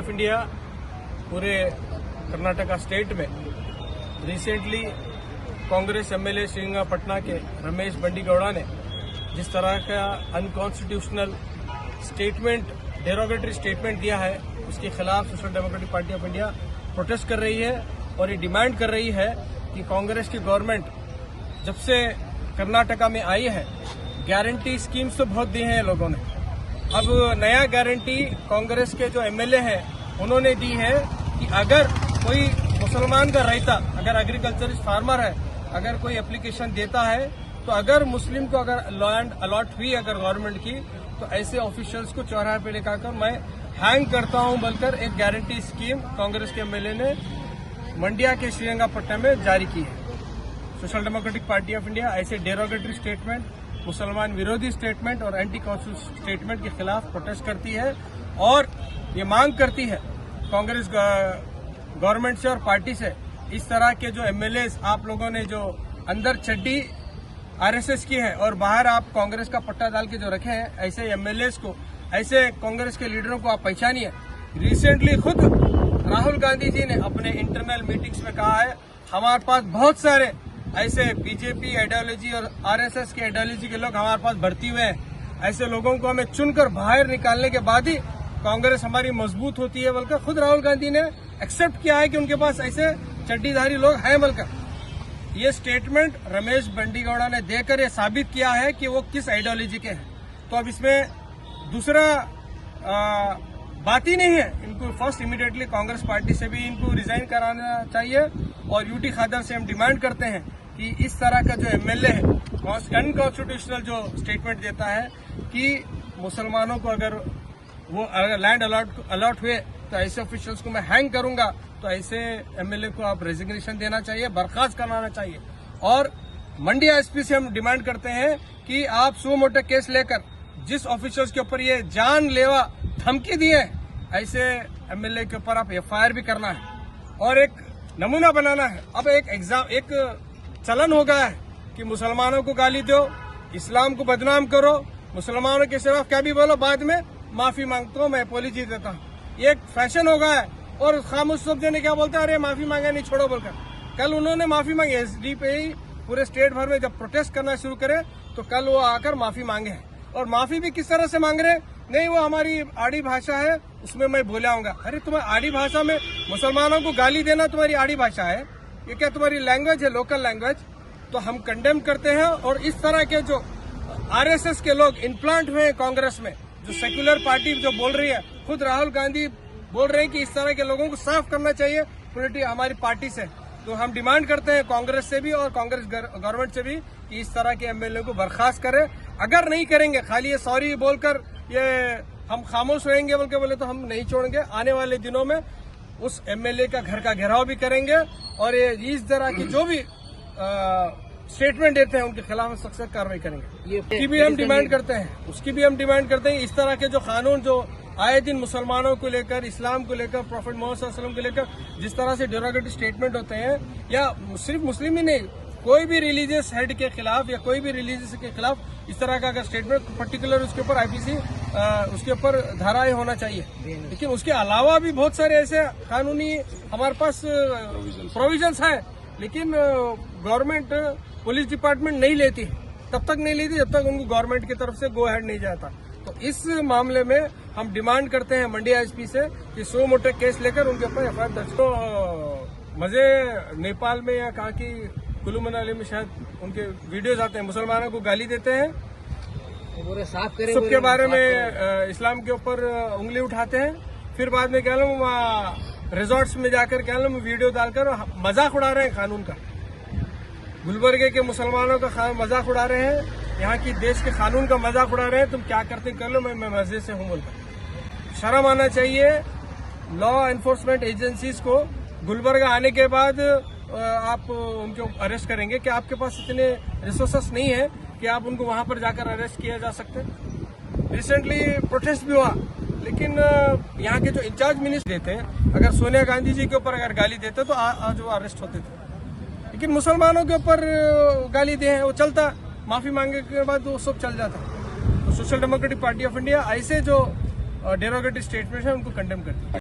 Of India पूरे Karnataka state में recently Congress MLA Srirangapatna के रमेश बंडीगौड़ा ने जिस तरह का अनकॉन्स्टिट्यूशनल स्टेटमेंट, डेरोगेटरी स्टेटमेंट दिया है, उसके खिलाफ social democratic party of India protest कर रही है और ये डिमांड कर रही है कि कांग्रेस की गवर्नमेंट जब से कर्नाटका में आई है, गारंटी स्कीम्स तो बहुत दी हैं लोगों ने। अब नया गारंटी कांग्रेस के जो एमएलए हैं उन्होंने दी है कि अगर कोई मुसलमान का रहता, अगर एग्रीकल्चरिस्ट फार्मर है, अगर कोई एप्लीकेशन देता है तो अगर मुस्लिम को अगर लैंड अलॉट हुई अगर गवर्नमेंट की, तो ऐसे ऑफिशियल्स को चौराहे पे लेकर मैं हैंग करता हूं बोलकर एक गारंटी स्कीम कांग्रेस के एमएलए ने मंडिया के श्रीरंगपटना में जारी की है। Social democratic party of India ऐसे डेरोगेटरी स्टेटमेंट, मुसलमान विरोधी स्टेटमेंट और एंटी कॉन्स्टिट्यूशनल स्टेटमेंट के खिलाफ प्रोटेस्ट करती है और ये मांग करती है कांग्रेस गवर्नमेंट से और पार्टी से, इस तरह के जो एमएलए आप लोगों ने जो अंदर चड्डी आरएसएस की है और बाहर आप कांग्रेस का पट्टा डाल के जो रखे हैं, ऐसे एमएलए को, ऐसे कांग्रेस के लीडरों को आप पहचानिए। रिसेंटली खुद राहुल गांधी जी ने अपने इंटरनल मीटिंग्स में कहा है हमारे पास बहुत सारे ऐसे बीजेपी आइडियोलॉजी और आरएसएस के आइडियोलॉजी के लोग हमारे पास भर्ती हुए हैं, ऐसे लोगों को हमें चुनकर बाहर निकालने के बाद ही कांग्रेस हमारी मजबूत होती है बोलकर खुद राहुल गांधी ने एक्सेप्ट किया है कि उनके पास ऐसे चड्डीधारी लोग हैं बोलकर। ये स्टेटमेंट रमेश बंडीगौड़ा ने देकर ये साबित किया है कि वो किस आइडियोलॉजी के हैं। तो अब इसमें दूसरा बात ही नहीं है, इनको फर्स्ट इमीडिएटली कांग्रेस पार्टी से भी इनको रिजाइन कराना चाहिए और यूटी खादर से हम डिमांड करते हैं कि इस तरह का जो एमएलए है अनकॉन्स्टिट्यूशनल जो स्टेटमेंट देता है कि मुसलमानों को अगर वो लैंड अलॉट हुए तो ऐसे ऑफिशियल्स को मैं हैंग करूंगा, तो ऐसे एमएलए को आप रेजिग्नेशन देना चाहिए, बर्खास्त कराना चाहिए। और मंडिया एसपी से हम डिमांड करते हैं कि आप सो मोटे केस लेकर जिस ऑफिसर्स के ऊपर ये जानलेवा धमकी दी है, ऐसे एमएलए के ऊपर आप एफआईआर भी करना है और एक नमूना बनाना है। अब एक चलन हो गया है कि मुसलमानों को गाली दो, इस्लाम को बदनाम करो, मुसलमानों के सिर्फ क्या भी बोलो, बाद में माफी मांगता हूँ, मैं अपॉलॉजी देता हूँ, ये एक फैशन हो गया है। और खामोश सब जने क्या बोलते हैं, अरे माफी मांगा नहीं छोड़ो बोलकर। कल उन्होंने माफी मांगी, एसडी पे ही पूरे स्टेट भर में जब प्रोटेस्ट करना शुरू करे तो कल वो आकर माफी मांगे हैं। और माफी भी किस तरह से मांग रहे, नहीं वो हमारी आड़ी भाषा है उसमें मैं बोले आऊंगा। अरे तुम्हें आड़ी भाषा में मुसलमानों को गाली देना तुम्हारी आड़ी भाषा है, ये क्या तुम्हारी लैंग्वेज है, लोकल लैंग्वेज? तो हम कंडेम करते हैं। और इस तरह के जो आरएसएस के लोग इम्प्लांट हुए हैं कांग्रेस में, जो सेक्युलर पार्टी जो बोल रही है, खुद राहुल गांधी बोल रहे हैं कि इस तरह के लोगों को साफ करना चाहिए हमारी पार्टी से। तो हम डिमांड करते हैं कांग्रेस से भी और कांग्रेस गवर्नमेंट से भी कि इस तरह के एमएलए को बर्खास्त करें। अगर नहीं करेंगे, खाली ये सॉरी बोलकर ये हम खामोश रहेंगे बोले तो हम नहीं छोड़ेंगे। आने वाले दिनों में उस एमएलए का घर का घेराव भी करेंगे और ये इस तरह की जो भी स्टेटमेंट देते हैं उनके खिलाफ सख्त कार्रवाई करेंगे। उसकी भी हम डिमांड करते हैं। इस तरह के जो कानून जो आए दिन मुसलमानों को लेकर, इस्लाम को लेकर, प्रॉफेट मोहम्मद सल्लल्लाहु अलैहि वसल्लम को लेकर जिस तरह से डेरोगेटरी स्टेटमेंट होते हैं, या सिर्फ मुस्लिम ही नहीं, कोई भी रिलीजियस हेड के खिलाफ या कोई भी रिलीजियस के खिलाफ इस तरह का अगर स्टेटमेंट पर्टिकुलर उसके ऊपर आईपीसी उसके ऊपर धाराएं होना चाहिए। लेकिन उसके अलावा भी बहुत सारे ऐसे कानूनी हमारे पास प्रोविजंस हैं, लेकिन गवर्नमेंट पुलिस डिपार्टमेंट नहीं लेती, तब तक नहीं लेती जब तक उनको गवर्नमेंट की तरफ से गो हेड नहीं जाता। तो इस मामले में हम डिमांड करते हैं मंडिया एसपी से कि सो मोटे केस लेकर उनके ऊपर एफआईआर दर्ज। तो मजे नेपाल में या कहा कि कुल्लू मनाली में शायद उनके वीडियोज आते हैं, मुसलमानों को गाली देते हैं, सबके बारे में इस्लाम के ऊपर उंगली उठाते हैं, फिर बाद में क्या लो रिजॉर्ट्स में जाकर क्या लो वीडियो डालकर मजाक उड़ा रहे हैं कानून का। गुलबर्गे के मुसलमानों का मजाक उड़ा रहे हैं, यहाँ की देश के कानून का मजाक उड़ा रहे हैं। तुम क्या करते कर लो, मैं मजे से हूँ बोलकर। शर्म आना चाहिए लॉ एनफोर्समेंट एजेंसीज को। गुलबर्गा आने के बाद आप उनको अरेस्ट करेंगे, क्या आपके पास इतने रिसोर्सेस नहीं है कि आप उनको वहां पर जाकर अरेस्ट किया जा सकते? रिसेंटली प्रोटेस्ट भी हुआ, लेकिन यहाँ के जो इंचार्ज मिनिस्टर देते हैं, अगर सोनिया गांधी जी के ऊपर अगर गाली देते तो आज वो अरेस्ट होते थे। लेकिन मुसलमानों के ऊपर गाली दे वो चलता, माफी मांगे के बाद वो सब चल जाता। तो social democratic party of India ऐसे जो डेरोगेटरी स्टेटमेंट है उनको कंडेम करती है।